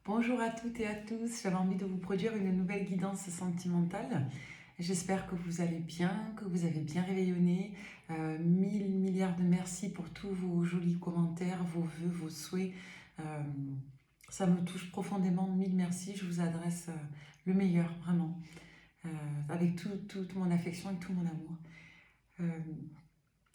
Bonjour à toutes et à tous, j'avais envie de vous produire une nouvelle guidance sentimentale. J'espère que vous allez bien, que vous avez bien réveillonné. Mille milliards de merci pour tous vos jolis commentaires, vos vœux, vos souhaits. Euh, Ça me touche profondément, mille merci. Je vous adresse le meilleur, vraiment, euh, avec toute mon affection et tout mon amour. Euh,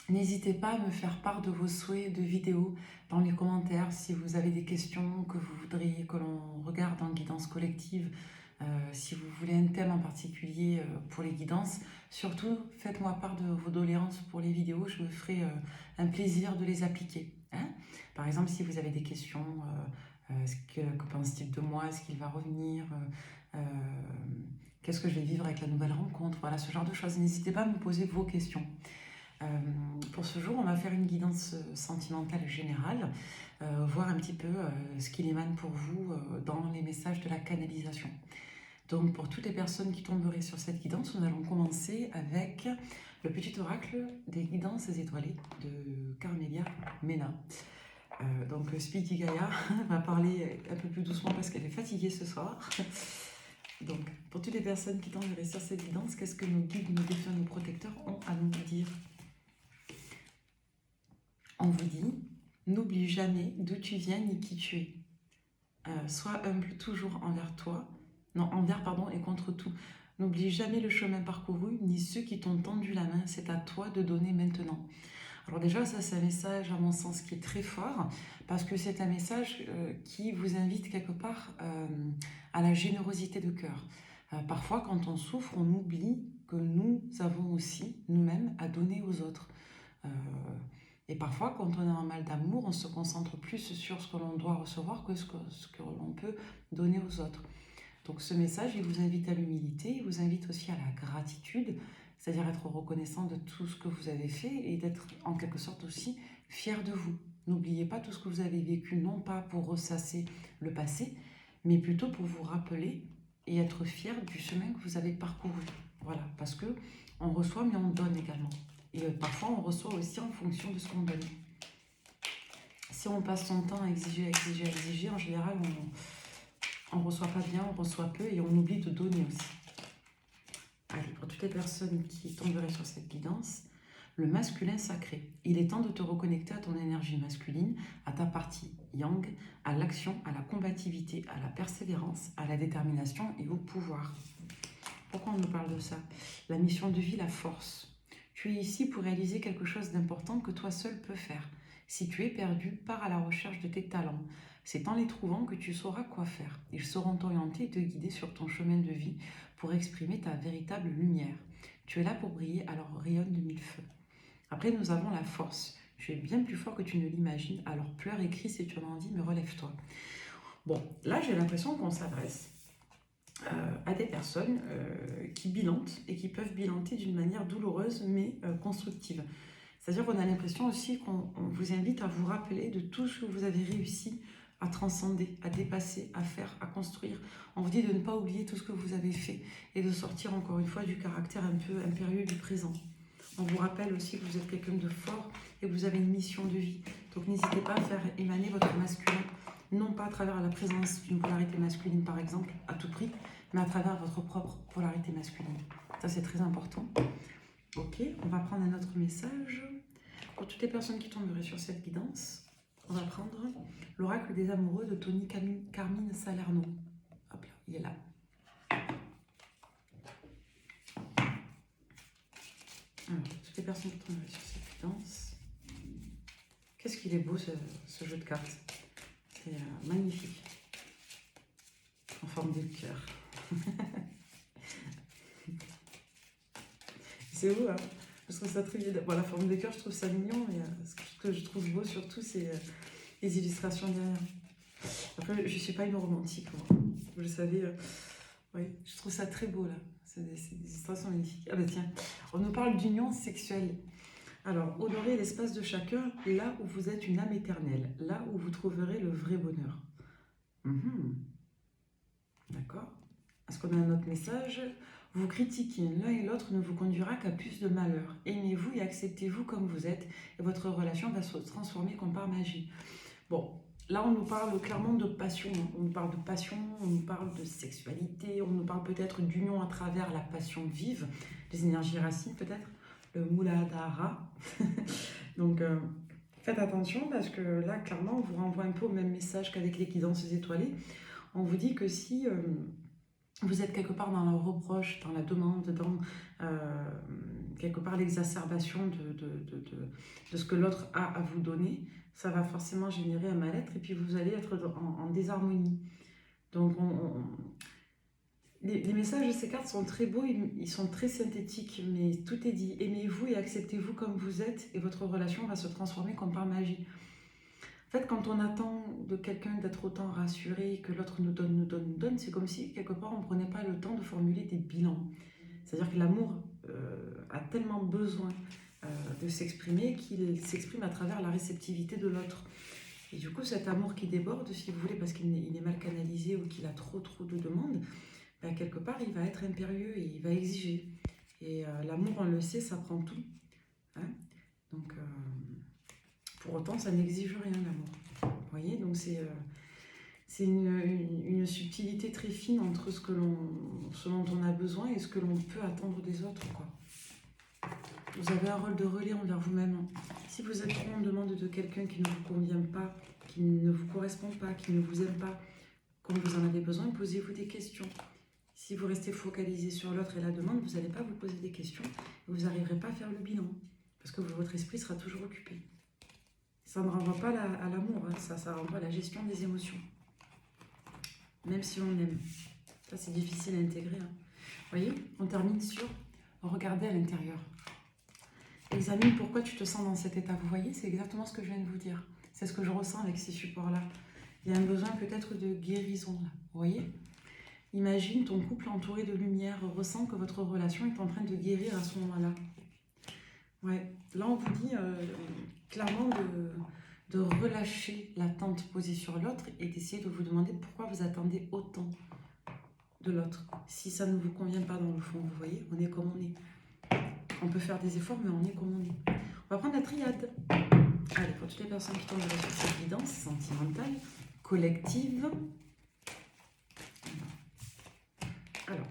N'hésitez pas à me faire part de vos souhaits de vidéos dans les commentaires si vous avez des questions que vous voudriez que l'on regarde en guidance collective, si vous voulez un thème en particulier pour les guidances. Surtout, faites-moi part de vos doléances pour les vidéos, je me ferai un plaisir de les appliquer. Hein. Par exemple, si vous avez des questions, que pense-t-il de moi, est-ce qu'il va revenir, qu'est-ce que je vais vivre avec la nouvelle rencontre, voilà, ce genre de choses. N'hésitez pas à me poser vos questions. Euh, pour ce jour, on va faire une guidance sentimentale générale, voir un petit peu ce qu'il émane pour vous dans les messages de la canalisation. Donc pour toutes les personnes qui tomberaient sur cette guidance, nous allons commencer avec le petit oracle des guidances étoilées de Carmelia Mena. Donc Speedy Gaia va parler un peu plus doucement parce qu'elle est fatiguée ce soir. Donc pour toutes les personnes qui tomberaient sur cette guidance, qu'est-ce que nos guides, nos défunts, nos protecteurs ont à nous dire? On vous dit, n'oublie jamais d'où tu viens ni qui tu es. Sois humble toujours envers toi, non, envers, pardon, et contre tout. N'oublie jamais le chemin parcouru, ni ceux qui t'ont tendu la main. C'est à toi de donner maintenant. Alors déjà, ça c'est un message, à mon sens, qui est très fort, parce que c'est un message qui vous invite quelque part à la générosité de cœur. Parfois, quand on souffre, on oublie que nous avons aussi, nous-mêmes, à donner aux autres. Euh, et parfois, quand on a un mal d'amour, on se concentre plus sur ce que l'on doit recevoir que ce que l'on peut donner aux autres. Donc ce message, il vous invite à l'humilité, il vous invite aussi à la gratitude, c'est-à-dire être reconnaissant de tout ce que vous avez fait et d'être en quelque sorte aussi fier de vous. N'oubliez pas tout ce que vous avez vécu, non pas pour ressasser le passé, mais plutôt pour vous rappeler et être fier du chemin que vous avez parcouru. Voilà, parce que on reçoit, mais on donne également. Et parfois, on reçoit aussi en fonction de ce qu'on donne. Si on passe son temps à exiger, en général, on ne reçoit pas bien, on reçoit peu et on oublie de donner aussi. Allez, pour toutes les personnes qui tomberaient sur cette guidance, le masculin sacré. Il est temps de te reconnecter à ton énergie masculine, à ta partie yang, à l'action, à la combativité, à la persévérance, à la détermination et au pouvoir. Pourquoi on nous parle de ça? La mission de vie, la force. Tu es ici pour réaliser quelque chose d'important que toi seul peux faire. Si tu es perdu, pars à la recherche de tes talents. C'est en les trouvant que tu sauras quoi faire. Ils sauront t'orienter et te guider sur ton chemin de vie pour exprimer ta véritable lumière. Tu es là pour briller, alors rayonne de mille feux. Après, nous avons la force. Tu es bien plus fort que tu ne l'imagines, alors pleure et crie si tu en as envie, mais relève-toi. Bon, là j'ai l'impression qu'on s'adresse à des personnes qui bilantent et qui peuvent bilanter d'une manière douloureuse mais constructive. C'est-à-dire qu'on a l'impression aussi qu'on vous invite à vous rappeler de tout ce que vous avez réussi à transcender, à dépasser, à faire, à construire. On vous dit de ne pas oublier tout ce que vous avez fait et de sortir encore une fois du caractère un peu impérieux du présent. On vous rappelle aussi que vous êtes quelqu'un de fort et que vous avez une mission de vie. Donc n'hésitez pas à faire émaner votre masculin, non pas à travers la présence d'une polarité masculine par exemple, à tout prix, mais à travers votre propre polarité masculine. Ça c'est très important. Ok, on va prendre un autre message. Pour toutes les personnes qui tomberaient sur cette guidance, on va prendre l'oracle des amoureux de Tony Carmine Salerno. Hop là, il est là. Alors, toutes les personnes qui tomberaient sur cette guidance. Qu'est-ce qu'il est beau ce jeu de cartes. C'est magnifique. En forme de cœur. C'est beau, hein? Je trouve ça très bien. Bon, la forme de cœur, je trouve ça mignon, mais ce que je trouve beau surtout, c'est les illustrations derrière. Après, je ne suis pas une romantique, moi. Vous le savez, oui, je trouve ça très beau, là. C'est des illustrations magnifiques. Ah ben tiens, on nous parle d'union sexuelle. Alors, honorez l'espace de chacun là où vous êtes une âme éternelle, là où vous trouverez le vrai bonheur. D'accord. Est-ce qu'on a un autre message? Vous critiquer l'un et l'autre ne vous conduira qu'à plus de malheur. Aimez-vous et acceptez-vous comme vous êtes et votre relation va se transformer comme par magie. Bon, Là, on nous parle clairement de passion, hein. On nous parle de passion, on nous parle de sexualité, on nous parle peut-être d'union à travers la passion vive, les énergies racines peut-être, le Muladhara. Donc, faites attention parce que là, clairement, on vous renvoie un peu au même message qu'avec les guidances étoilées. On vous dit que si vous êtes quelque part dans le reproche, dans la demande, dans quelque part l'exacerbation de ce que l'autre a à vous donner, ça va forcément générer un mal-être et puis vous allez être en désharmonie. Donc, les messages de ces cartes sont très beaux, ils sont très synthétiques, mais tout est dit. Aimez-vous et acceptez-vous comme vous êtes et votre relation va se transformer comme par magie. En fait, quand on attend de quelqu'un d'être autant rassuré, que l'autre nous donne, c'est comme si, quelque part, on ne prenait pas le temps de formuler des bilans. C'est-à-dire que l'amour a tellement besoin de s'exprimer qu'il s'exprime à travers la réceptivité de l'autre. Et du coup, cet amour qui déborde, si vous voulez, parce qu'il est mal canalisé ou qu'il a trop de demandes, ben, quelque part, il va être impérieux et il va exiger. Et l'amour, on le sait, ça prend tout. Hein. Donc, pour autant, ça n'exige rien, l'amour. Vous voyez, donc c'est une subtilité très fine entre ce dont on a besoin et ce que l'on peut attendre des autres, quoi. Vous avez un rôle de relais envers vous-même. Si vous êtes trop en demande de quelqu'un qui ne vous convient pas, qui ne vous correspond pas, qui ne vous aime pas, comme vous en avez besoin, posez-vous des questions. Si vous restez focalisé sur l'autre et la demande, vous n'allez pas vous poser des questions et vous n'arriverez pas à faire le bilan parce que votre esprit sera toujours occupé. Ça ne renvoie pas à l'amour, hein, ça renvoie à la gestion des émotions. Même si on aime. Ça, c'est difficile à intégrer. Hein. Vous voyez, on termine sur regarder à l'intérieur. Examine pourquoi tu te sens dans cet état. Vous voyez, c'est exactement ce que je viens de vous dire. C'est ce que je ressens avec ces supports-là. Il y a un besoin peut-être de guérison, là. Vous voyez ? Imagine ton couple entouré de lumière, ressent que votre relation est en train de guérir à ce moment-là. Ouais, là on vous dit clairement de relâcher l'attente posée sur l'autre et d'essayer de vous demander pourquoi vous attendez autant de l'autre. Si ça ne vous convient pas dans le fond, vous voyez, on est comme on est. On peut faire des efforts, mais on est comme on est. On va prendre la triade. Allez, pour toutes les personnes qui tombent sur cette guidance sentimentale, collective. Alors,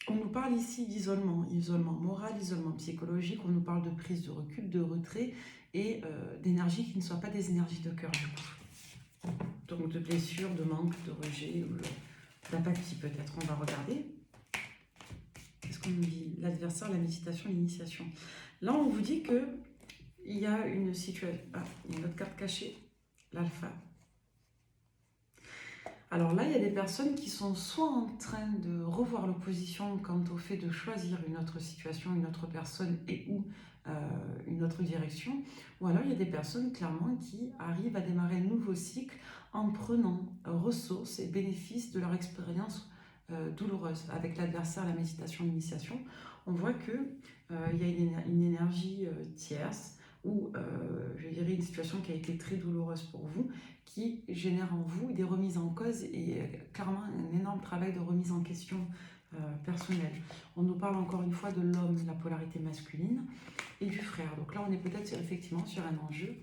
on nous parle ici d'isolement, isolement moral, isolement psychologique, on nous parle de prise de recul, de retrait et d'énergie qui ne soient pas des énergies de cœur du coup. Donc de blessures, de manque, de rejet, d'apathie peut-être. On va regarder. Qu'est-ce qu'on nous dit? L'adversaire, la méditation, l'initiation. Là, on vous dit que il y a une situation... Ah, il y a une autre carte cachée, l'alpha. Alors là, il y a des personnes qui sont soit en train de revoir l'opposition quant au fait de choisir une autre situation, une autre personne et ou une autre direction, ou alors il y a des personnes clairement qui arrivent à démarrer un nouveau cycle en prenant ressources et bénéfices de leur expérience douloureuse. Avec l'adversaire, la méditation, l'initiation, on voit qu'il y a une énergie tierce ou je dirais une situation qui a été très douloureuse pour vous, qui génère en vous des remises en cause et clairement un énorme travail de remise en question personnelle. On nous parle encore une fois de l'homme, la polarité masculine, et du frère. Donc là, on est peut-être effectivement sur un enjeu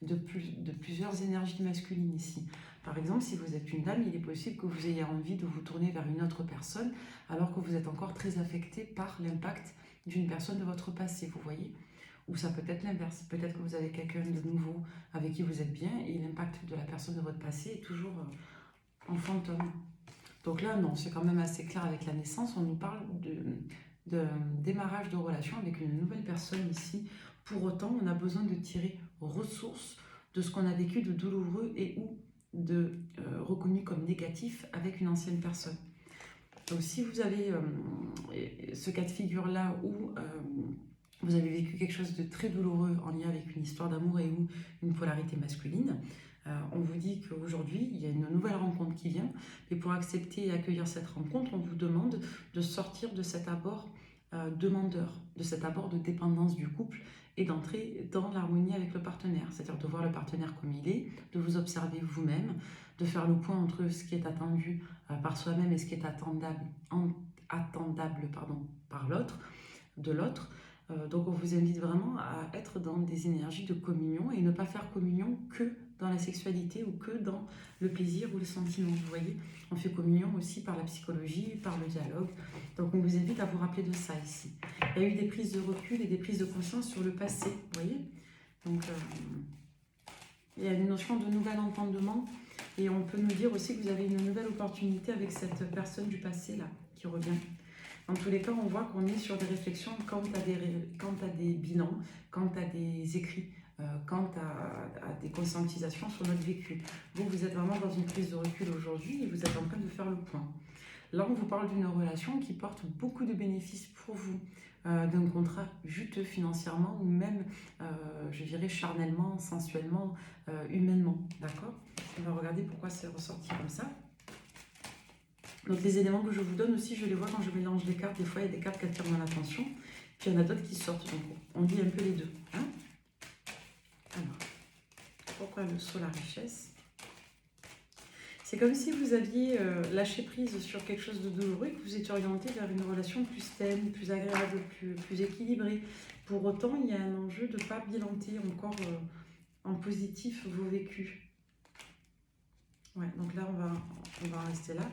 de plusieurs énergies masculines ici. Par exemple, si vous êtes une dame, il est possible que vous ayez envie de vous tourner vers une autre personne alors que vous êtes encore très affecté par l'impact d'une personne de votre passé, vous voyez ? Ou ça peut être l'inverse. Peut-être que vous avez quelqu'un de nouveau avec qui vous êtes bien et l'impact de la personne de votre passé est toujours en fantôme. Donc là, non, c'est quand même assez clair avec la naissance. On nous parle de démarrage de relation avec une nouvelle personne ici. Pour autant, on a besoin de tirer ressources de ce qu'on a vécu de douloureux et ou de reconnu comme négatif avec une ancienne personne. Donc si vous avez ce cas de figure-là où vous avez vécu quelque chose de très douloureux en lien avec une histoire d'amour et ou une polarité masculine, on vous dit qu'aujourd'hui, il y a une nouvelle rencontre qui vient, et pour accepter et accueillir cette rencontre, on vous demande de sortir de cet abord demandeur, de cet abord de dépendance du couple et d'entrer dans l'harmonie avec le partenaire, c'est-à-dire de voir le partenaire comme il est, de vous observer vous-même, de faire le point entre ce qui est attendu par soi-même et ce qui est attendable par l'autre, de l'autre. Donc on vous invite vraiment à être dans des énergies de communion et ne pas faire communion que dans la sexualité ou que dans le plaisir ou le sentiment. Vous voyez, on fait communion aussi par la psychologie, par le dialogue. Donc on vous invite à vous rappeler de ça ici. Il y a eu des prises de recul et des prises de conscience sur le passé, vous voyez. Donc il y a une notion de nouvel entendement et on peut nous dire aussi que vous avez une nouvelle opportunité avec cette personne du passé là qui revient. Dans tous les cas, on voit qu'on est sur des réflexions quant à des bilans, quant à des écrits, quant à des conscientisations sur notre vécu. Vous êtes vraiment dans une prise de recul aujourd'hui et vous êtes en train de faire le point. Là, on vous parle d'une relation qui porte beaucoup de bénéfices pour vous, d'un contrat juteux financièrement ou même, je dirais, charnellement, sensuellement, humainement. D'accord? On va regarder pourquoi c'est ressorti comme ça. Donc les éléments que je vous donne aussi, je les vois quand je mélange les cartes. Des fois, il y a des cartes qui attirent mon attention, puis il y en a d'autres qui sortent. Donc on lit un peu les deux. Hein? Alors, pourquoi le saut, la richesse? C'est comme si vous aviez lâché prise sur quelque chose de douloureux et que vous étiez orienté vers une relation plus saine, plus agréable, plus équilibrée. Pour autant, il y a un enjeu de ne pas bilanter encore en positif vos vécus. Ouais, donc là, on va en rester là.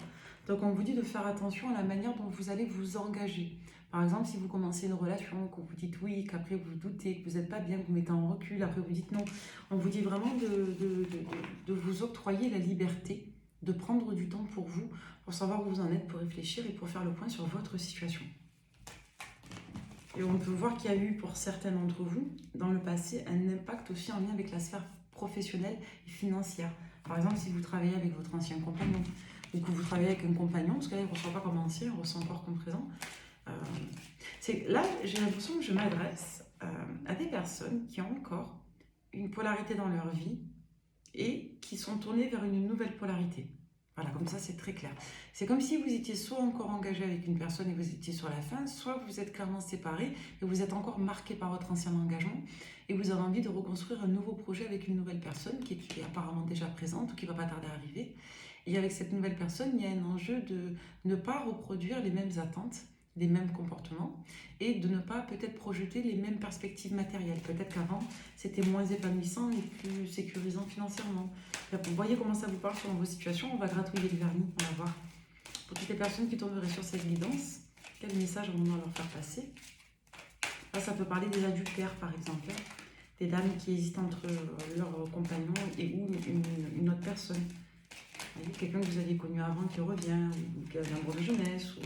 Donc on vous dit de faire attention à la manière dont vous allez vous engager. Par exemple, si vous commencez une relation, que vous dites oui, qu'après vous doutez, que vous n'êtes pas bien, que vous mettez en recul, après vous dites non. On vous dit vraiment de vous octroyer la liberté de prendre du temps pour vous, pour savoir où vous en êtes, pour réfléchir et pour faire le point sur votre situation. Et on peut voir qu'il y a eu pour certains d'entre vous, dans le passé, un impact aussi en lien avec la sphère professionnelle et financière. Par exemple, si vous travaillez avec votre ancien compagnon, ou que vous travaillez avec un compagnon, parce que là, il ne ressent pas comme ancien, il ressent encore comme présent. Là, j'ai l'impression que je m'adresse à des personnes qui ont encore une polarité dans leur vie et qui sont tournées vers une nouvelle polarité. Voilà, comme ça, c'est très clair. C'est comme si vous étiez soit encore engagé avec une personne et vous étiez sur la fin, soit vous êtes clairement séparés et vous êtes encore marqué par votre ancien engagement et vous avez envie de reconstruire un nouveau projet avec une nouvelle personne qui est apparemment déjà présente ou qui ne va pas tarder à arriver. Et avec cette nouvelle personne, il y a un enjeu de ne pas reproduire les mêmes attentes, les mêmes comportements et de ne pas peut-être projeter les mêmes perspectives matérielles. Peut-être qu'avant, c'était moins épanouissant et plus sécurisant financièrement. Vous voyez comment ça vous parle sur vos situations. On va gratouiller le vernis, on va voir. Pour toutes les personnes qui tomberaient sur cette guidance, quel message on va leur faire passer? Là, ça peut parler des adultères, par exemple. Des dames qui hésitent entre leur compagnon et ou une autre personne. Quelqu'un que vous aviez connu avant qui revient, ou qui a un amour de jeunesse, ou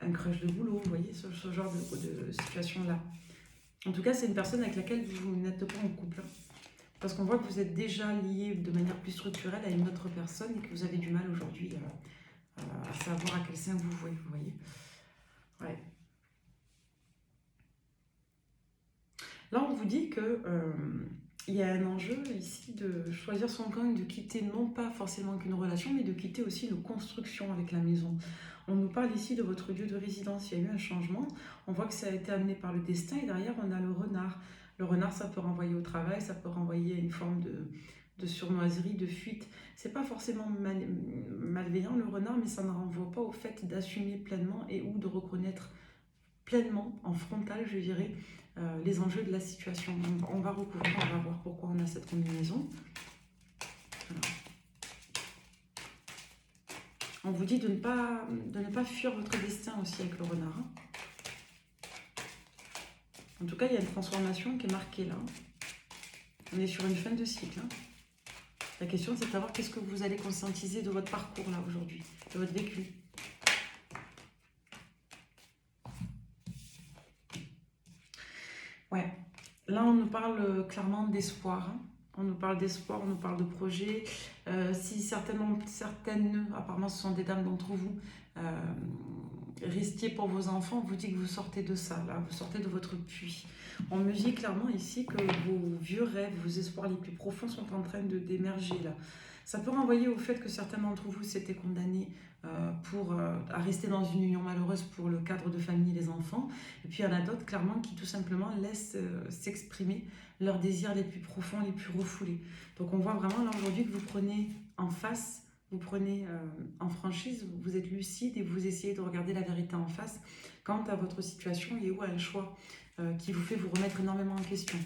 un crush de boulot, vous voyez, ce genre de situation-là. En tout cas, c'est une personne avec laquelle vous n'êtes pas en couple. Parce qu'on voit que vous êtes déjà lié de manière plus structurelle à une autre personne et que vous avez du mal aujourd'hui à savoir à quel sein vous vouez, vous voyez. Ouais. Là, on vous dit que il y a un enjeu ici de choisir son camp et de quitter non pas forcément qu'une relation, mais de quitter aussi nos constructions avec la maison. On nous parle ici de votre lieu de résidence. Il y a eu un changement. On voit que ça a été amené par le destin et derrière, on a le renard. Le renard, ça peut renvoyer au travail, ça peut renvoyer à une forme de surnoiserie, de fuite. C'est pas forcément malveillant le renard, mais ça ne renvoie pas au fait d'assumer pleinement et ou de reconnaître pleinement, en frontal, je dirais, les enjeux de la situation. On va recouvrir, on va voir pourquoi on a cette combinaison. Alors. On vous dit de ne pas fuir votre destin aussi avec le renard. En tout cas, il y a une transformation qui est marquée là. On est sur une fin de cycle. La question, c'est de savoir qu'est-ce que vous allez conscientiser de votre parcours là aujourd'hui, de votre vécu. Ouais, là on nous parle clairement d'espoir. On nous parle d'espoir, on nous parle de projet. Si certaines, apparemment ce sont des dames d'entre vous, restiez pour vos enfants, on vous dit que vous sortez de ça, là, vous sortez de votre puits. On me dit clairement ici que vos vieux rêves, vos espoirs les plus profonds sont en train d'émerger là. Ça peut renvoyer au fait que certains d'entre vous s'étaient condamnés à rester dans une union malheureuse pour le cadre de famille et les enfants. Et puis il y en a d'autres clairement qui tout simplement laissent s'exprimer leurs désirs les plus profonds, les plus refoulés. Donc on voit vraiment là aujourd'hui que vous prenez en face, vous prenez en franchise, vous êtes lucide et vous essayez de regarder la vérité en face quant à votre situation et ou à un choix qui vous fait vous remettre énormément en question.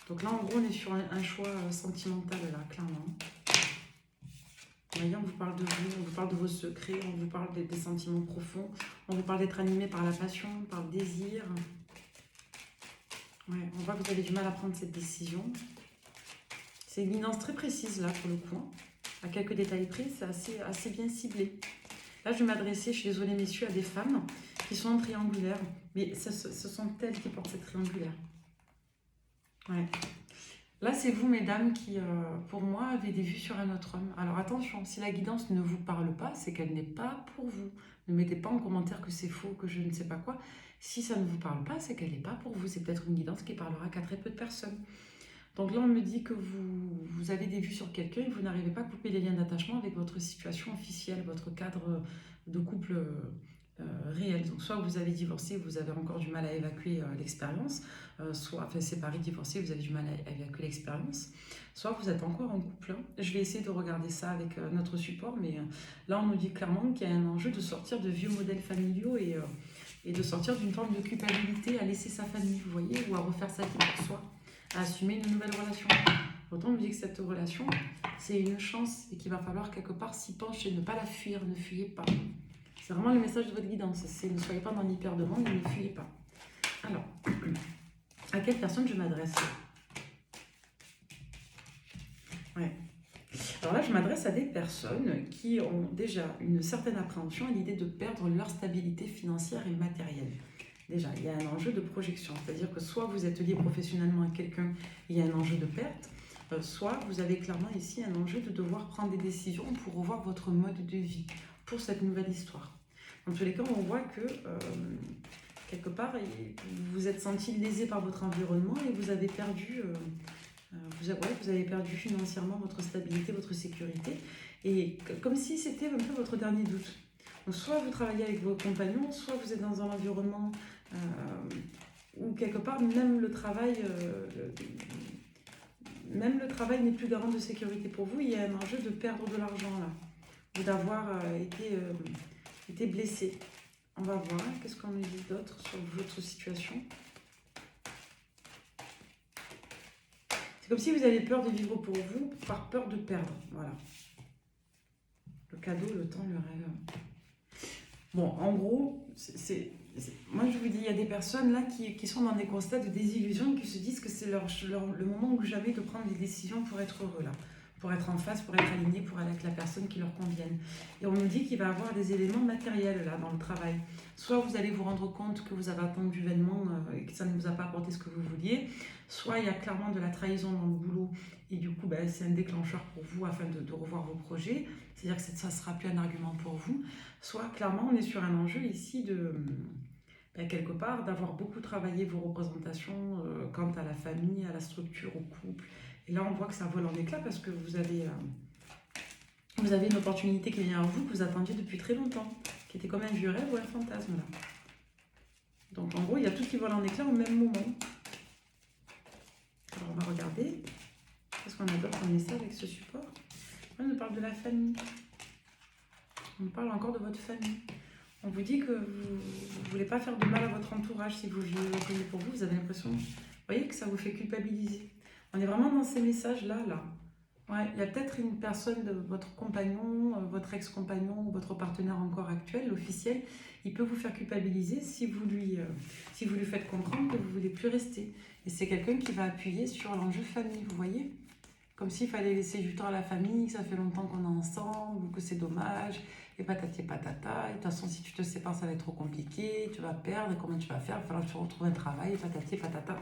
Donc là, en gros, on est sur un choix sentimental, là, clairement. Vous voyez, on vous parle de vous, on vous parle de vos secrets, on vous parle des sentiments profonds, on vous parle d'être animé par la passion, par le désir. Ouais, on voit que vous avez du mal à prendre cette décision. C'est une guidance très précise, là, pour le coup. À quelques détails près, c'est assez bien ciblé. Là, je vais m'adresser, je suis désolée, messieurs, à des femmes qui sont en triangulaire. Mais ce sont elles qui portent cette triangulaire. Ouais. Là, c'est vous, mesdames, qui, pour moi, avez des vues sur un autre homme. Alors attention, si la guidance ne vous parle pas, c'est qu'elle n'est pas pour vous. Ne mettez pas en commentaire que c'est faux, que je ne sais pas quoi. Si ça ne vous parle pas, c'est qu'elle n'est pas pour vous. C'est peut-être une guidance qui parlera qu'à très peu de personnes. Donc là, on me dit que vous avez des vues sur quelqu'un et vous n'arrivez pas à couper les liens d'attachement avec votre situation officielle, votre cadre de couple réel. Donc soit vous avez divorcé, vous avez encore du mal à évacuer l'expérience, soit, enfin séparé, divorcé, vous avez du mal à évacuer l'expérience, soit vous êtes encore en couple. Je vais essayer de regarder ça avec notre support, mais là on nous dit clairement qu'il y a un enjeu de sortir de vieux modèles familiaux et de sortir d'une forme de culpabilité à laisser sa famille, vous voyez, ou à refaire sa vie pour soi, à assumer une nouvelle relation. Autant on nous dit que cette relation, c'est une chance et qu'il va falloir quelque part s'y pencher, ne pas la fuir, ne fuyez pas. C'est vraiment le message de votre guidance, c'est ne soyez pas dans l'hyper-demande et ne fuyez pas. Alors, à quelle personne je m'adresse? Ouais. Alors là, je m'adresse à des personnes qui ont déjà une certaine appréhension à l'idée de perdre leur stabilité financière et matérielle. Déjà, il y a un enjeu de projection, c'est-à-dire que soit vous êtes lié professionnellement à quelqu'un, il y a un enjeu de perte, soit vous avez clairement ici un enjeu de devoir prendre des décisions pour revoir votre mode de vie pour cette nouvelle histoire. Dans tous les cas, on voit que quelque part, vous vous êtes senti lésé par votre environnement et vous avez perdu, vous avez perdu financièrement votre stabilité, votre sécurité, et comme si c'était un peu votre dernier doute. Donc, soit vous travaillez avec vos compagnons, soit vous êtes dans un environnement où quelque part, même le travail n'est plus garant de sécurité pour vous. Il y a un enjeu de perdre de l'argent là, ou d'avoir été blessé. On va voir, qu'est-ce qu'on nous dit d'autre sur votre situation. C'est comme si vous aviez peur de vivre pour vous, par peur de perdre. Voilà. Le cadeau, le temps, le rêve. Bon, en gros, moi je vous dis, il y a des personnes là qui sont dans des constats de désillusion et qui se disent que c'est le moment ou jamais de prendre des décisions pour être heureux là. Pour être en face, pour être aligné, pour aller avec la personne qui leur convienne. Et on nous dit qu'il va y avoir des éléments matériels là dans le travail. Soit vous allez vous rendre compte que vous avez attendu vainement et que ça ne vous a pas apporté ce que vous vouliez, soit il y a clairement de la trahison dans le boulot et du coup c'est un déclencheur pour vous afin de revoir vos projets, c'est-à-dire que ça ne sera plus un argument pour vous, soit clairement on est sur un enjeu ici de quelque part d'avoir beaucoup travaillé vos représentations quant à la famille, à la structure, au couple. Et là, on voit que ça vole en éclats parce que vous avez une opportunité qui vient à vous, que vous attendiez depuis très longtemps, qui était comme un vieux rêve ou un fantasme là. Donc en gros, il y a tout qui vole en éclats au même moment. Alors on va regarder. Qu'est-ce qu'on a d'autre comme message avec ce support? On nous parle de la famille. On nous parle encore de votre famille. On vous dit que vous ne voulez pas faire de mal à votre entourage si vous vivez pour vous. Vous avez l'impression, vous voyez, que ça vous fait culpabiliser. On est vraiment dans ces messages-là. Ouais, il y a peut-être une personne de votre compagnon, votre ex-compagnon, votre partenaire encore actuel, officiel, il peut vous faire culpabiliser si vous lui faites comprendre que vous ne voulez plus rester. Et c'est quelqu'un qui va appuyer sur l'enjeu famille, vous voyez? Comme s'il fallait laisser du temps à la famille, que ça fait longtemps qu'on est ensemble, ou que c'est dommage, et patati et patata. Et de toute façon, si tu te sépares, ça va être trop compliqué, tu vas perdre, et comment tu vas faire? Il va falloir que tu retrouves un travail, et patati et patata.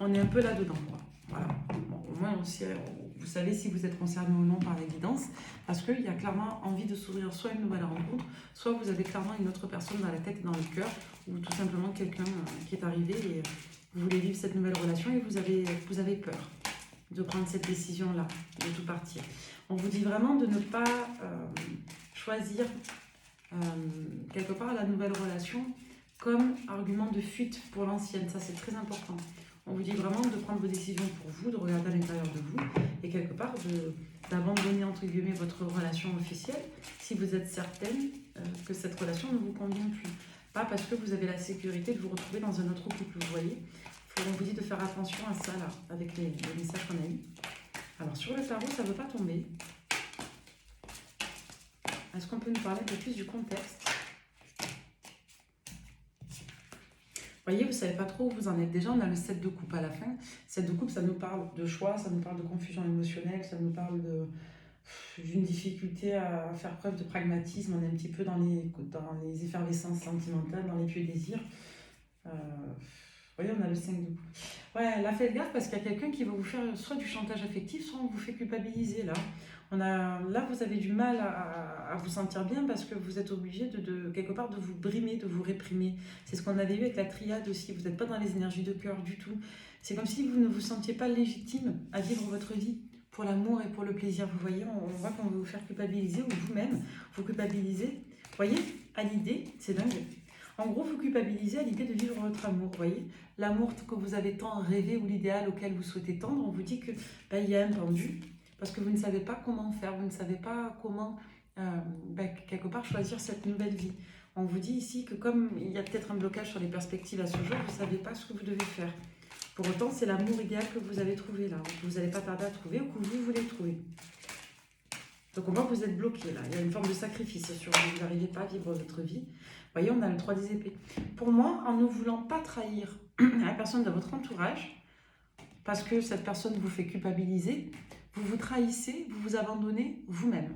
On est un peu là-dedans, quoi. Voilà. Bon, au moins, vous savez si vous êtes concerné ou non par l'évidence, parce qu'il y a clairement envie de s'ouvrir soit une nouvelle rencontre, soit vous avez clairement une autre personne dans la tête et dans le cœur, ou tout simplement quelqu'un qui est arrivé et vous voulez vivre cette nouvelle relation et vous avez peur de prendre cette décision-là, de tout partir. On vous dit vraiment de ne pas choisir quelque part la nouvelle relation comme argument de fuite pour l'ancienne. Ça, c'est très important. On vous dit vraiment de prendre vos décisions pour vous, de regarder à l'intérieur de vous et quelque part d'abandonner entre guillemets votre relation officielle si vous êtes certaine que cette relation ne vous convient plus. Pas parce que vous avez la sécurité de vous retrouver dans un autre couple, vous voyez. Il On vous dit de faire attention à ça, là, avec les messages qu'on a eus. Alors, sur le tarot, ça ne veut pas tomber. Est-ce qu'on peut nous parler un peu plus du contexte? Voyez, vous ne savez pas trop où vous en êtes. Déjà, on a le 7 de coupe à la fin. 7 de coupe, ça nous parle de choix, ça nous parle de confusion émotionnelle, ça nous parle d'une difficulté à faire preuve de pragmatisme. On est un petit peu dans les effervescences sentimentales, dans les pieux désirs. Vous voyez, on a le 5 de coupe. Ouais, là, faites gaffe parce qu'il y a quelqu'un qui va vous faire soit du chantage affectif, soit on vous fait culpabiliser, là. Là, vous avez du mal à vous sentir bien parce que vous êtes obligé quelque part de vous brimer, de vous réprimer. C'est ce qu'on avait vu avec la triade aussi. Vous n'êtes pas dans les énergies de cœur du tout. C'est comme si vous ne vous sentiez pas légitime à vivre votre vie pour l'amour et pour le plaisir. Vous voyez, on voit qu'on veut vous faire culpabiliser ou vous-même vous culpabilisez. Vous voyez, à l'idée, c'est dingue. En gros, vous culpabilisez à l'idée de vivre votre amour. Vous voyez, l'amour que vous avez tant rêvé ou l'idéal auquel vous souhaitez tendre, on vous dit que il y a un tendu. Parce que vous ne savez pas comment faire, vous ne savez pas comment, quelque part, choisir cette nouvelle vie. On vous dit ici que comme il y a peut-être un blocage sur les perspectives à ce jour, vous ne savez pas ce que vous devez faire. Pour autant, c'est l'amour idéal que vous avez trouvé là, que vous n'allez pas tarder à trouver ou que vous voulez trouver. Donc on voit que vous êtes bloqué là, il y a une forme de sacrifice sur vous, vous n'arrivez pas à vivre votre vie. Vous voyez, on a le 3 des épées. Pour moi, en ne voulant pas trahir la personne de votre entourage, parce que cette personne vous fait culpabiliser, vous vous trahissez, vous vous abandonnez vous-même.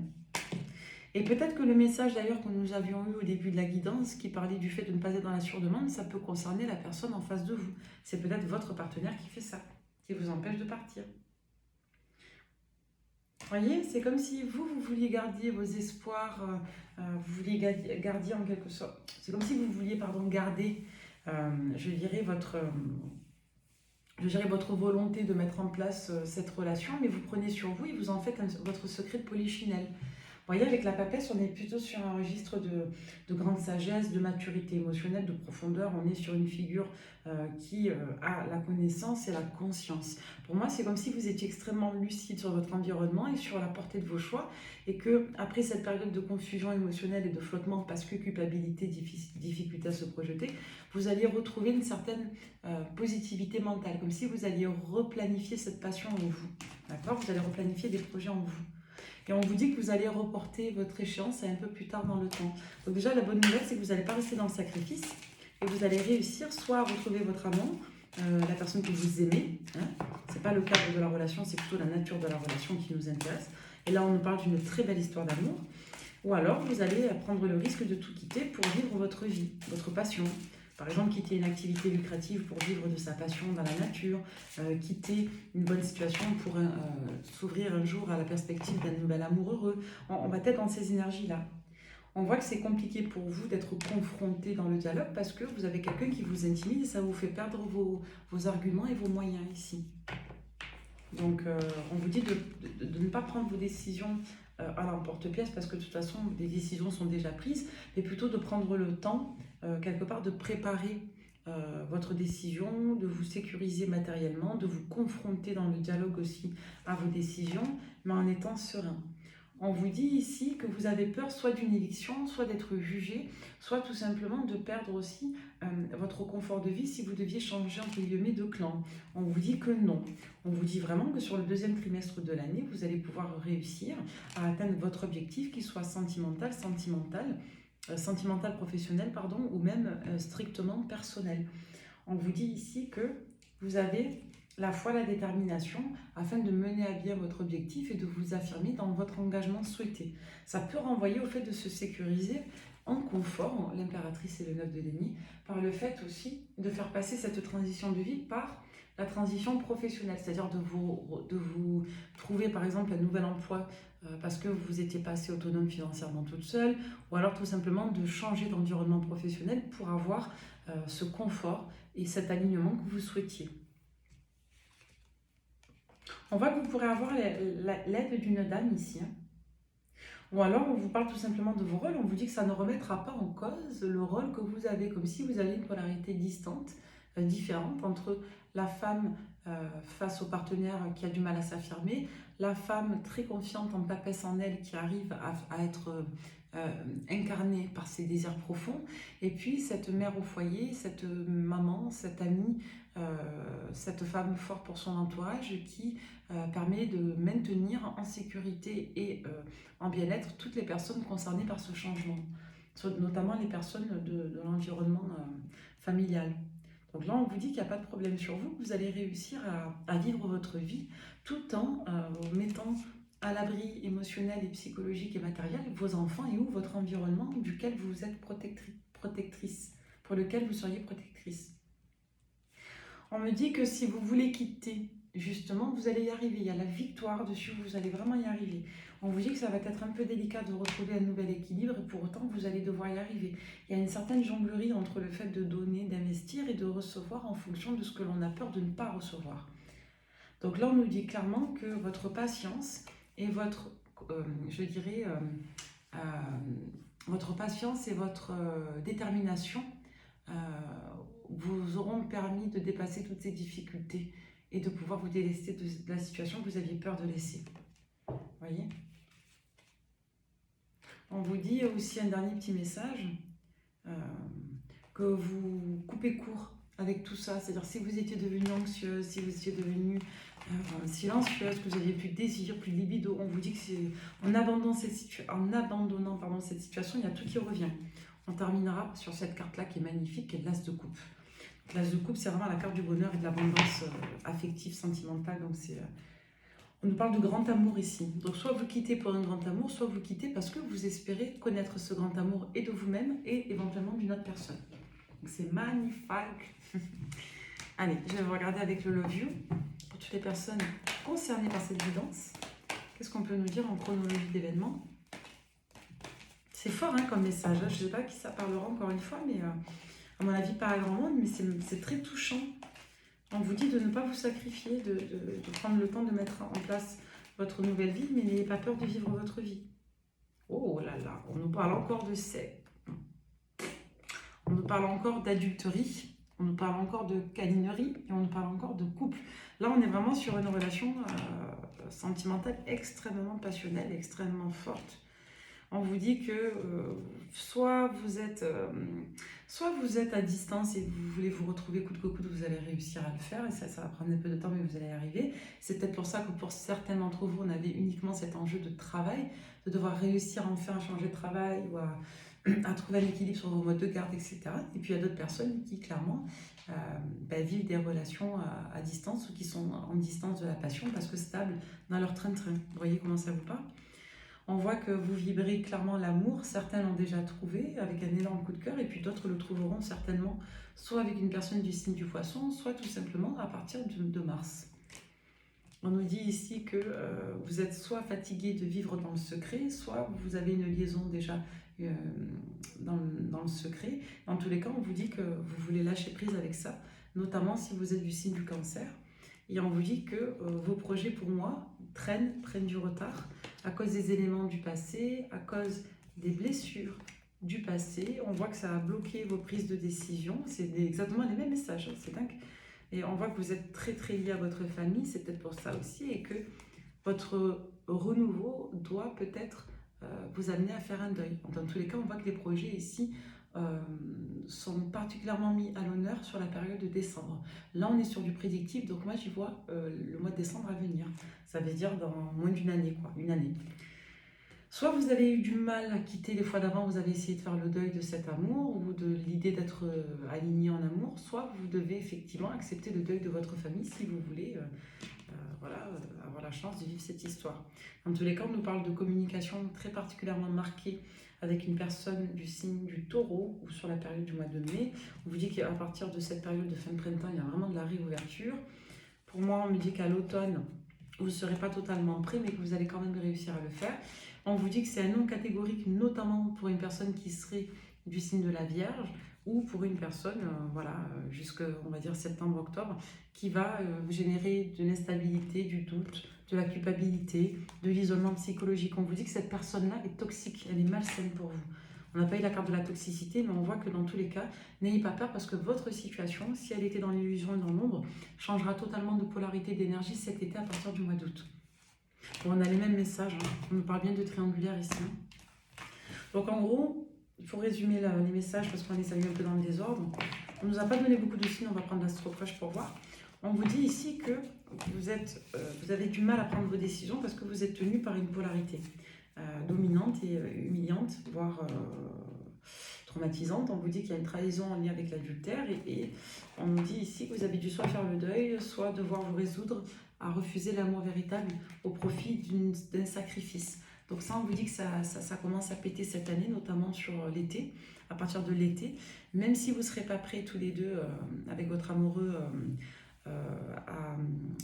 Et peut-être que le message d'ailleurs que nous avions eu au début de la guidance, qui parlait du fait de ne pas être dans la surdemande, ça peut concerner la personne en face de vous. C'est peut-être votre partenaire qui fait ça, qui vous empêche de partir. Vous voyez, c'est comme si vous vouliez garder vos espoirs, vous vouliez garder en quelque sorte... C'est comme si vous vouliez, garder, je dirais, votre volonté de mettre en place cette relation, mais vous prenez sur vous et vous en faites votre secret de polichinelle. Vous voyez, avec la papesse, on est plutôt sur un registre de grande sagesse, de maturité émotionnelle, de profondeur. On est sur une figure qui a la connaissance et la conscience. Pour moi, c'est comme si vous étiez extrêmement lucide sur votre environnement et sur la portée de vos choix, et que après cette période de confusion émotionnelle et de flottement, parce que culpabilité, difficulté à se projeter, vous alliez retrouver une certaine positivité mentale, comme si vous alliez replanifier cette passion en vous. D'accord ? Vous allez replanifier des projets en vous. Et on vous dit que vous allez reporter votre échéance à un peu plus tard dans le temps. Donc déjà, la bonne nouvelle, c'est que vous n'allez pas rester dans le sacrifice et vous allez réussir soit à retrouver votre amant, la personne que vous aimez. Hein. Ce n'est pas le cadre de la relation, c'est plutôt la nature de la relation qui nous intéresse. Et là, on nous parle d'une très belle histoire d'amour. Ou alors, vous allez prendre le risque de tout quitter pour vivre votre vie, votre passion. Par exemple, quitter une activité lucrative pour vivre de sa passion dans la nature, quitter une bonne situation pour s'ouvrir un jour à la perspective d'un nouvel amour heureux. On va être dans ces énergies-là. On voit que c'est compliqué pour vous d'être confronté dans le dialogue parce que vous avez quelqu'un qui vous intimide et ça vous fait perdre vos arguments et vos moyens ici. Donc, on vous dit de ne pas prendre vos décisions à l'emporte-pièce parce que de toute façon, les décisions sont déjà prises, mais plutôt de prendre le temps, quelque part, de préparer votre décision, de vous sécuriser matériellement, de vous confronter dans le dialogue aussi à vos décisions, mais en étant serein. On vous dit ici que vous avez peur soit d'une éviction, soit d'être jugé, soit tout simplement de perdre aussi votre confort de vie si vous deviez changer entre guillemets de clan. On vous dit que non. On vous dit vraiment que sur le deuxième trimestre de l'année, vous allez pouvoir réussir à atteindre votre objectif, qu'il soit sentimental, professionnel, ou même strictement personnel. On vous dit ici que vous avez la foi, la détermination, afin de mener à bien votre objectif et de vous affirmer dans votre engagement souhaité. Ça peut renvoyer au fait de se sécuriser en confort, l'impératrice et le 9 de denier, par le fait aussi de faire passer cette transition de vie par la transition professionnelle, c'est-à-dire de vous trouver par exemple un nouvel emploi parce que vous n'étiez pas assez autonome financièrement toute seule, ou alors tout simplement de changer d'environnement professionnel pour avoir ce confort et cet alignement que vous souhaitiez. On voit que vous pourrez avoir l'aide d'une dame ici. Hein. Ou alors, on vous parle tout simplement de vos rôles. On vous dit que ça ne remettra pas en cause le rôle que vous avez, comme si vous aviez une polarité distante différentes entre la femme face au partenaire qui a du mal à s'affirmer, la femme très confiante en papesse en elle qui arrive à être incarnée par ses désirs profonds, et puis cette mère au foyer, cette maman, cette amie, cette femme forte pour son entourage qui permet de maintenir en sécurité et en bien-être toutes les personnes concernées par ce changement, notamment les personnes de l'environnement familial. Donc là, on vous dit qu'il n'y a pas de problème sur vous, que vous allez réussir à vivre votre vie tout en mettant à l'abri émotionnel et psychologique et matériel vos enfants et ou votre environnement duquel vous êtes protectrice, pour lequel vous seriez protectrice. On me dit que si vous voulez quitter, justement, vous allez y arriver. Il y a la victoire dessus, vous allez vraiment y arriver. On vous dit que ça va être un peu délicat de retrouver un nouvel équilibre et pour autant, vous allez devoir y arriver. Il y a une certaine jonglerie entre le fait de donner, d'investir et de recevoir en fonction de ce que l'on a peur de ne pas recevoir. Donc là, on nous dit clairement que votre patience et votre, votre patience et votre détermination vous auront permis de dépasser toutes ces difficultés et de pouvoir vous délester de la situation que vous aviez peur de laisser. Voyez ? On vous dit aussi un dernier petit message, que vous coupez court avec tout ça. C'est-à-dire si vous étiez devenue anxieuse, si vous étiez devenue silencieuse, que vous n'aviez plus de désir, plus de libido, on vous dit que c'est en abandonnant cette situation, il y a tout qui revient. On terminera sur cette carte-là qui est magnifique, qui est l'As de coupe. L'As de coupe, c'est vraiment la carte du bonheur et de l'abondance affective, sentimentale. Donc on nous parle de grand amour ici. Donc soit vous quittez pour un grand amour, soit vous quittez parce que vous espérez connaître ce grand amour et de vous-même et éventuellement d'une autre personne. Donc c'est magnifique. Allez, je vais vous regarder avec le Love You. Pour toutes les personnes concernées par cette guidance, qu'est-ce qu'on peut nous dire en chronologie d'événements? C'est fort hein, comme message. Je ne sais pas à qui ça parlera encore une fois, mais à mon avis, pas à grand monde, mais c'est très touchant. On vous dit de ne pas vous sacrifier, de prendre le temps de mettre en place votre nouvelle vie, mais n'ayez pas peur de vivre votre vie. Oh là là, on nous parle encore de sexe. On nous parle encore d'adulterie, on nous parle encore de câlinerie et on nous parle encore de couple. Là, on est vraiment sur une relation sentimentale extrêmement passionnelle, extrêmement forte. On vous dit que soit vous êtes à distance et vous voulez vous retrouver coude que coude, vous allez réussir à le faire et ça va prendre un peu de temps mais vous allez y arriver. C'est peut-être pour ça que pour certains d'entre vous, on avait uniquement cet enjeu de travail, de devoir réussir enfin à changer de travail ou à trouver un équilibre sur vos modes de garde, etc. Et puis il y a d'autres personnes qui clairement vivent des relations à distance ou qui sont en distance de la passion parce que stables dans leur train-train. Vous voyez comment ça vous parle ? On voit que vous vibrez clairement l'amour, certains l'ont déjà trouvé avec un énorme coup de cœur et puis d'autres le trouveront certainement soit avec une personne du signe du poisson, soit tout simplement à partir de mars. On nous dit ici que vous êtes soit fatigué de vivre dans le secret, soit vous avez une liaison déjà dans le secret. Dans tous les cas, on vous dit que vous voulez lâcher prise avec ça, notamment si vous êtes du signe du cancer. Et on vous dit que vos projets pour moi prennent du retard à cause des éléments du passé, à cause des blessures du passé. On voit que ça a bloqué vos prises de décision. C'est exactement les mêmes messages, c'est dingue. Et on voit que vous êtes très très lié à votre famille, c'est peut-être pour ça aussi, et que votre renouveau doit peut-être vous amener à faire un deuil. Dans tous les cas, on voit que les projets ici sont particulièrement mis à l'honneur sur la période de décembre. Là, on est sur du prédictif, donc moi, j'y vois le mois de décembre à venir. Ça veut dire dans moins d'une année, quoi, une année. Soit vous avez eu du mal à quitter les fois d'avant, vous avez essayé de faire le deuil de cet amour ou de l'idée d'être aligné en amour, soit vous devez effectivement accepter le deuil de votre famille si vous voulez avoir la chance de vivre cette histoire. Dans tous les cas, on nous parle de communication très particulièrement marquée avec une personne du signe du taureau ou sur la période du mois de mai. On vous dit qu'à partir de cette période de fin de printemps, il y a vraiment de la réouverture. Pour moi, on me dit qu'à l'automne, vous ne serez pas totalement prêt, mais que vous allez quand même réussir à le faire. On vous dit que c'est un non catégorique, notamment pour une personne qui serait du signe de la Vierge ou pour une personne, jusqu'à, on va dire, septembre-octobre, qui va vous générer de l'instabilité, du doute, de la culpabilité, de l'isolement psychologique. On vous dit que cette personne-là est toxique, elle est malsaine pour vous. On n'a pas eu la carte de la toxicité, mais on voit que dans tous les cas, n'ayez pas peur parce que votre situation, si elle était dans l'illusion et dans l'ombre, changera totalement de polarité d'énergie cet été à partir du mois d'août. Bon, on a les mêmes messages, hein. On nous parle bien de triangulaire ici. Donc en gros, il faut résumer les messages parce qu'on les a mis un peu dans le désordre. On ne nous a pas donné beaucoup de signes, on va prendre l'astro-crush pour voir. On vous dit ici que vous avez du mal à prendre vos décisions parce que vous êtes tenu par une polarité dominante et humiliante, voire traumatisante. On vous dit qu'il y a une trahison en lien avec l'adultère et on nous dit ici que vous avez dû soit faire le deuil, soit devoir vous résoudre à refuser l'amour véritable au profit d'un sacrifice. Donc ça, on vous dit que ça commence à péter cette année, notamment sur l'été, à partir de l'été. Même si vous ne serez pas prêts tous les deux avec votre amoureux à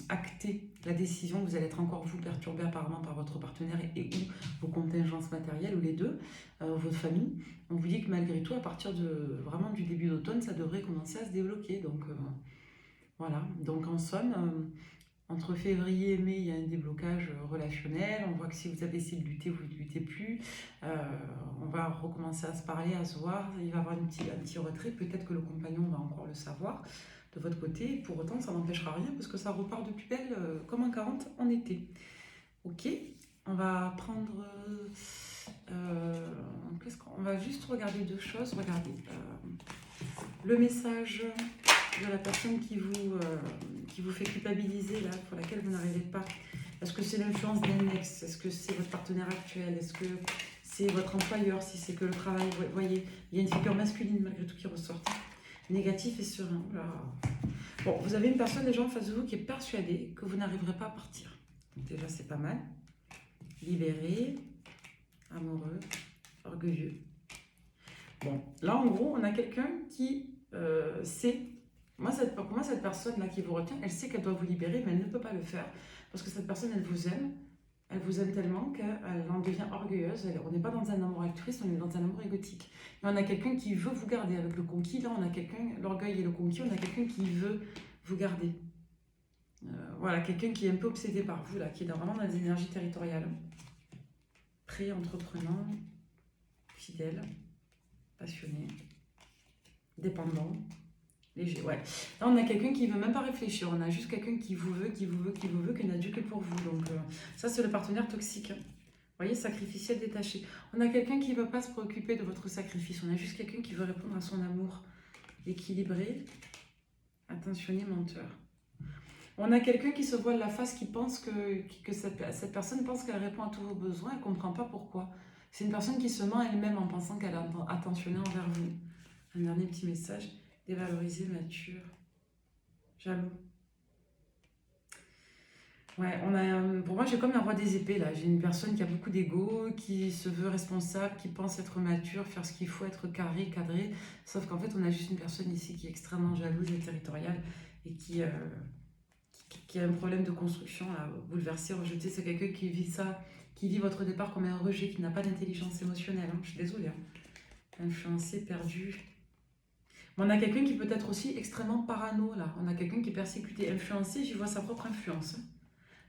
acter la décision, vous allez être encore vous perturbé apparemment par votre partenaire et ou vos contingences matérielles, ou les deux, votre famille. On vous dit que malgré tout, à partir de vraiment du début d'automne, ça devrait commencer à se débloquer. Donc voilà, donc en somme, entre février et mai, il y a un déblocage relationnel. On voit que si vous avez essayé de lutter, vous ne luttez plus. On va recommencer à se parler, à se voir. Il va y avoir un petit retrait. Peut-être que le compagnon va encore le savoir de votre côté. Pour autant, ça n'empêchera rien parce que ça repart de plus belle comme un 40 en été. Ok, on va prendre... on va juste regarder deux choses. Regardez. Le message de la personne qui vous fait culpabiliser, là, pour laquelle vous n'arrivez pas. Est-ce que c'est l'influence d'un ex? Est-ce que c'est votre partenaire actuel? Est-ce que c'est votre employeur? Si c'est que le travail, vous voyez, il y a une figure masculine malgré tout qui ressort. Négatif et serein. Là. Bon, vous avez une personne déjà en face de vous qui est persuadée que vous n'arriverez pas à partir. Donc déjà, c'est pas mal. Libéré, amoureux, orgueilleux. Bon, là, en gros, on a quelqu'un qui sait... Pour moi, cette personne-là qui vous retient, elle sait qu'elle doit vous libérer, mais elle ne peut pas le faire. Parce que cette personne, elle vous aime tellement qu'elle en devient orgueilleuse. On n'est pas dans un amour altruiste, on est dans un amour égotique. Et on a quelqu'un qui veut vous garder avec le conquis. Là, on a quelqu'un, l'orgueil et le conquis, on a quelqu'un qui veut vous garder. Voilà, quelqu'un qui est un peu obsédé par vous, là, qui est vraiment dans les énergies territoriales. Prêt, entreprenant, fidèle, passionné, dépendant. Léger, ouais. Là, on a quelqu'un qui ne veut même pas réfléchir. On a juste quelqu'un qui vous veut, qui n'a Dieu que pour vous. Donc, ça, c'est le partenaire toxique. Vous voyez, sacrificiel, détaché. On a quelqu'un qui ne veut pas se préoccuper de votre sacrifice. On a juste quelqu'un qui veut répondre à son amour. Équilibré, attentionné, menteur. On a quelqu'un qui se voile la face, qui pense que cette personne pense qu'elle répond à tous vos besoins. Elle ne comprend pas pourquoi. C'est une personne qui se ment elle-même en pensant qu'elle est attentionnée envers vous. Un dernier petit message. Dévalorisé, mature, jaloux. Ouais, pour moi, j'ai comme un roi des épées là. J'ai une personne qui a beaucoup d'ego, qui se veut responsable, qui pense être mature, faire ce qu'il faut, être carré, cadré. Sauf qu'en fait, on a juste une personne ici qui est extrêmement jalouse et territoriale et qui a un problème de construction, là, bouleversé, rejeté. C'est quelqu'un qui vit ça, qui vit votre départ comme un rejet, qui n'a pas d'intelligence émotionnelle. Hein. Je suis désolée. Hein. Influencé, perdu. On a quelqu'un qui peut être aussi extrêmement parano, là. On a quelqu'un qui est persécuté, influencé, j'y vois sa propre influence.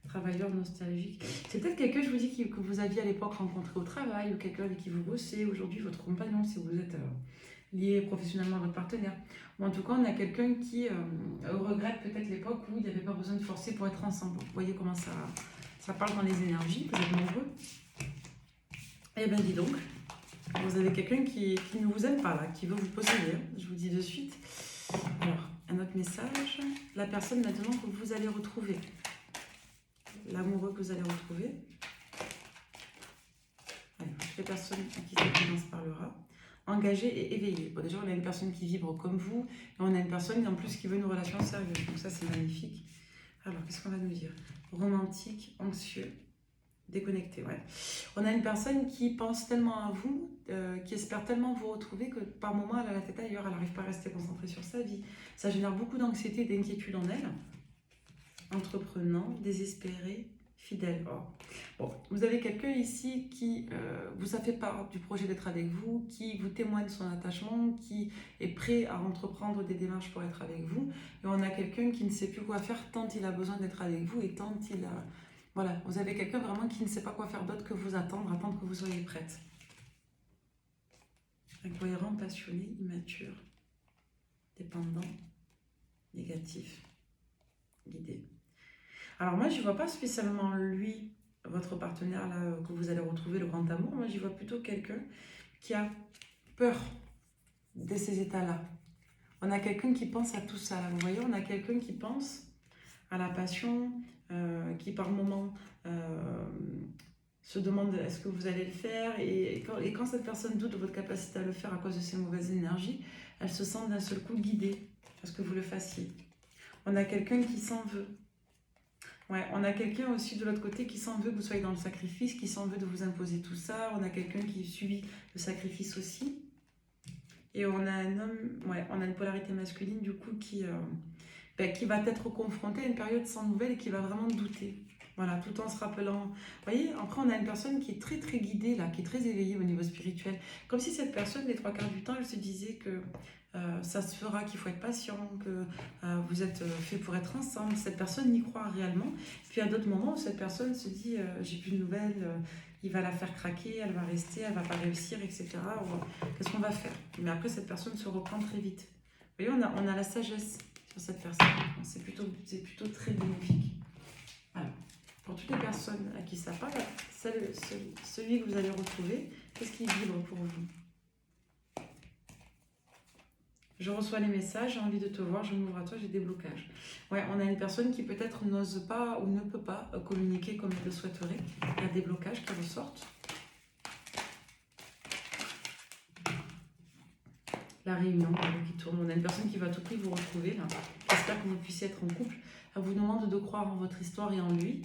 Travailleur nostalgique. C'est peut-être quelqu'un, je vous dis, que vous aviez à l'époque rencontré au travail, ou quelqu'un avec qui vous bossez, aujourd'hui votre compagnon, si vous êtes lié professionnellement à votre partenaire. Ou en tout cas, on a quelqu'un qui regrette peut-être l'époque où il n'y avait pas besoin de forcer pour être ensemble. Vous voyez comment ça parle dans les énergies, vous êtes nombreux. Eh bien, dis donc. Vous avez quelqu'un qui ne vous aime pas, là, qui veut vous posséder. Je vous dis de suite. Alors, un autre message. La personne maintenant que vous allez retrouver. L'amoureux que vous allez retrouver. Allez, les personnes à qui cette guidance parlera. Engagé et éveillé. Bon, déjà, on a une personne qui vibre comme vous. Et on a une personne, en plus, qui veut une relation sérieuse. Donc ça, c'est magnifique. Alors, qu'est-ce qu'on va nous dire? Romantique, anxieux. Déconnecté, ouais. On a une personne qui pense tellement à vous, qui espère tellement vous retrouver que par moments elle a la tête ailleurs, elle n'arrive pas à rester concentrée sur sa vie. Ça génère beaucoup d'anxiété et d'inquiétude en elle. Entreprenant, désespéré, fidèle. Oh. Bon, vous avez quelqu'un ici qui vous a fait part du projet d'être avec vous, qui vous témoigne son attachement, qui est prêt à entreprendre des démarches pour être avec vous. Et on a quelqu'un qui ne sait plus quoi faire tant il a besoin d'être avec vous et tant il a... Voilà, vous avez quelqu'un vraiment qui ne sait pas quoi faire d'autre que vous attendre que vous soyez prête. Incohérent, passionné, immature, dépendant, négatif, guidé. Alors moi, je ne vois pas spécialement lui, votre partenaire là, que vous allez retrouver, le grand amour. Moi, j'y vois plutôt quelqu'un qui a peur de ces états-là. On a quelqu'un qui pense à tout ça. Là. Vous voyez, on a quelqu'un qui pense à la passion, qui par moment se demande est-ce que vous allez le faire. Et quand cette personne doute de votre capacité à le faire à cause de ces mauvaises énergies, elle se sent d'un seul coup guidée à ce que vous le fassiez. On a quelqu'un qui s'en veut. Ouais, on a quelqu'un aussi de l'autre côté qui s'en veut que vous soyez dans le sacrifice, qui s'en veut de vous imposer tout ça. On a quelqu'un qui subit le sacrifice aussi. Et on a un homme, ouais, on a une polarité masculine du coup qui va être confronté à une période sans nouvelles et qui va vraiment douter. Voilà, tout en se rappelant. Vous voyez, après on a une personne qui est très très guidée là, qui est très éveillée au niveau spirituel. Comme si cette personne, les 3/4 du temps, elle se disait que ça se fera, qu'il faut être patient, que vous êtes fait pour être ensemble. Cette personne y croit réellement. Puis à d'autres moments où cette personne se dit j'ai plus de nouvelles, il va la faire craquer, elle va rester, elle va pas réussir, etc. Qu'est-ce qu'on va faire? Mais après cette personne se reprend très vite. Vous voyez, on a la sagesse sur cette personne. C'est plutôt très bénéfique. Alors, pour toutes les personnes à qui ça parle, celui que vous allez retrouver, qu'est-ce qui vibre pour vous? Je reçois les messages, j'ai envie de te voir, je m'ouvre à toi, j'ai des blocages. Ouais, on a une personne qui peut-être n'ose pas ou ne peut pas communiquer comme elle le souhaiterait. Il y a des blocages qui ressortent. La réunion qui tourne. On a une personne qui va à tout prix vous retrouver. J'espère que vous puissiez être en couple. Elle vous demande de croire en votre histoire et en lui.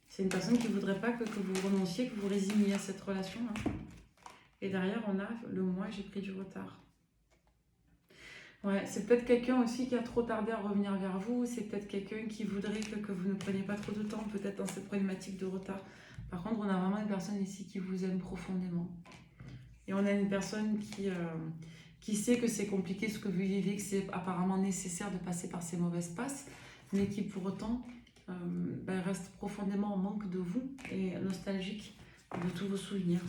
C'est une personne qui ne voudrait pas que vous renonciez, que vous résigniez à cette relation. Et derrière, on a le moi, j'ai pris du retard. Ouais, c'est peut-être quelqu'un aussi qui a trop tardé à revenir vers vous. C'est peut-être quelqu'un qui voudrait que vous ne preniez pas trop de temps, peut-être dans cette problématique de retard. Par contre, on a vraiment une personne ici qui vous aime profondément. Et on a une personne qui sait que c'est compliqué ce que vous vivez, que c'est apparemment nécessaire de passer par ces mauvaises passes, mais qui pour autant reste profondément en manque de vous et nostalgique de tous vos souvenirs.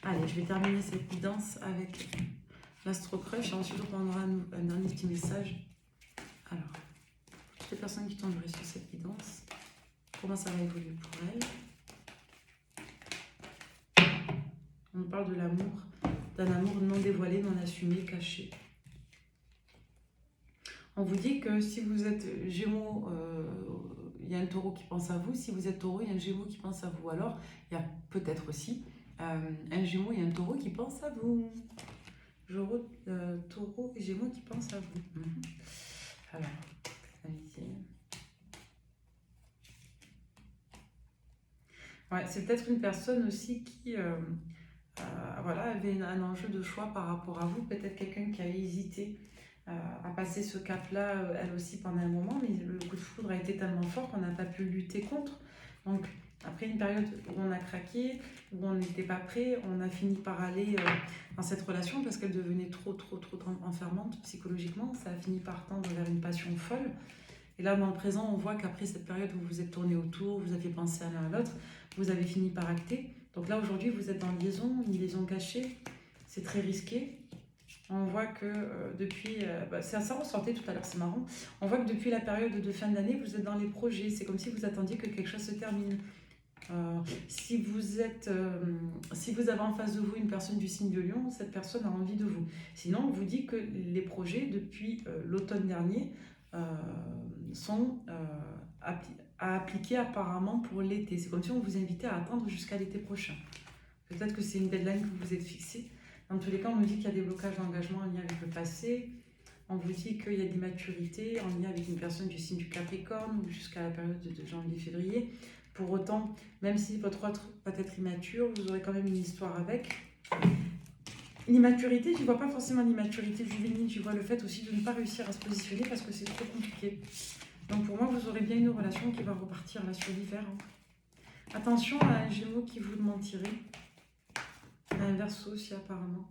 Allez, je vais terminer cette guidance avec l'Astro Crush et ensuite on prendra un dernier petit message. Alors, toutes les personnes qui tomberaient sur cette guidance, comment ça va évoluer pour elles? On parle de l'amour, d'un amour non dévoilé, non assumé, caché. On vous dit que si vous êtes Gémeaux, il y a un taureau qui pense à vous. Si vous êtes taureau, il y a un Gémeaux qui pense à vous. Alors, il y a peut-être aussi un Gémeaux et un taureau qui pense à vous. Taureau et Gémeaux qui pensent à vous. Alors, amitié. Ouais, c'est peut-être une personne aussi qui avait un enjeu de choix par rapport à vous. Peut-être quelqu'un qui a hésité à passer ce cap-là, elle aussi, pendant un moment. Mais le coup de foudre a été tellement fort qu'on n'a pas pu lutter contre. Donc, après une période où on a craqué, où on n'était pas prêt, on a fini par aller dans cette relation parce qu'elle devenait trop enfermante psychologiquement. Ça a fini par tendre vers une passion folle. Et là, dans le présent, on voit qu'après cette période où vous vous êtes tourné autour, vous aviez pensé à l'un à l'autre, vous avez fini par acter. Donc là, aujourd'hui, vous êtes en liaison, une liaison cachée. C'est très risqué. On voit que depuis... ça ressortait tout à l'heure, c'est marrant. On voit que depuis la période de fin d'année, vous êtes dans les projets. C'est comme si vous attendiez que quelque chose se termine. Si vous avez en face de vous une personne du signe de Lion, cette personne a envie de vous. Sinon, on vous dit que les projets, depuis l'automne dernier, sont à appliquer apparemment pour l'été. C'est comme si on vous invitait à attendre jusqu'à l'été prochain. Peut-être que c'est une deadline que vous êtes fixée. Dans tous les cas, on nous dit qu'il y a des blocages d'engagement en lien avec le passé. On vous dit qu'il y a de l'immaturité en lien avec une personne du signe du Capricorne jusqu'à la période de janvier-février. Pour autant, même si votre autre va être immature, vous aurez quand même une histoire avec. L'immaturité, je ne vois pas forcément l'immaturité juvénile, je vois le fait aussi de ne pas réussir à se positionner parce que c'est trop compliqué. Donc pour moi, vous aurez bien une relation qui va repartir là sur l'hiver. Attention à un Gémeaux qui vous mentirait. À un Verseau aussi apparemment.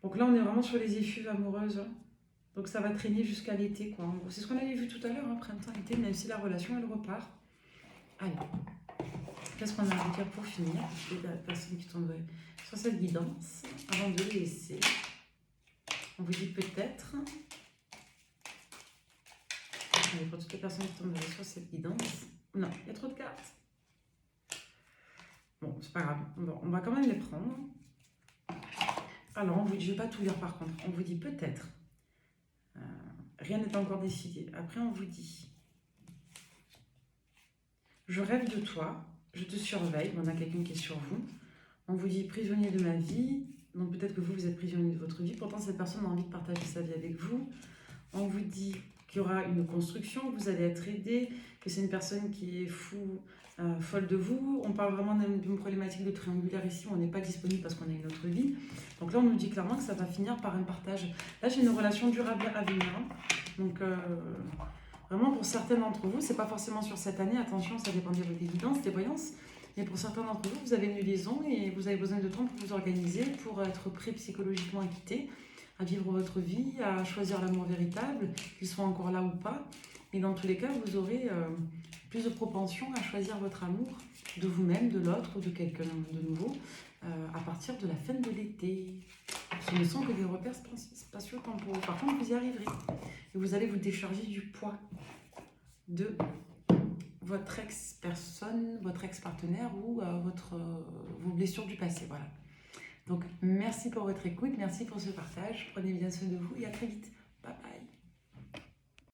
Donc là, on est vraiment sur les effuves amoureuses. Donc ça va traîner jusqu'à l'été, quoi. C'est ce qu'on avait vu tout à l'heure, printemps, été, même si la relation, elle repart. Allez. Qu'est-ce qu'on a à vous dire pour finir? Les personnes qui tomberaient sur cette guidance, avant de les laisser, on vous dit peut-être, pour toutes les personnes qui tomberaient sur cette guidance, non, il y a trop de cartes. Bon, c'est pas grave, bon, on va quand même les prendre. Alors, on vous dit, je ne vais pas tout lire par contre, on vous dit peut-être, rien n'est encore décidé. Après, on vous dit, je rêve de toi, je te surveille, on a quelqu'un qui est sur vous. On vous dit prisonnier de ma vie, donc peut-être que vous êtes prisonnier de votre vie, pourtant cette personne a envie de partager sa vie avec vous. On vous dit qu'il y aura une construction, que vous allez être aidé, que c'est une personne qui est folle de vous. On parle vraiment d'une problématique de triangulaire ici, on n'est pas disponible parce qu'on a une autre vie. Donc là, on nous dit clairement que ça va finir par un partage. Là, j'ai une relation durable à venir. Donc, vraiment, pour certains d'entre vous, c'est pas forcément sur cette année, attention, ça dépend de votre évidence, des voyances. Mais pour certains d'entre vous, vous avez une liaison et vous avez besoin de temps pour vous organiser, pour être prêt psychologiquement à quitter, à vivre votre vie, à choisir l'amour véritable, qu'il soit encore là ou pas. Et dans tous les cas, vous aurez plus de propension à choisir votre amour de vous-même, de l'autre ou de quelqu'un de nouveau à partir de la fin de l'été. Ce ne sont que des repères spatio-temporaux. Par contre, vous y arriverez. Et vous allez vous décharger du poids de votre ex-personne, votre ex-partenaire ou vos blessures du passé. Voilà. Donc, merci pour votre écoute, merci pour ce partage. Prenez bien soin de vous et à très vite. Bye bye.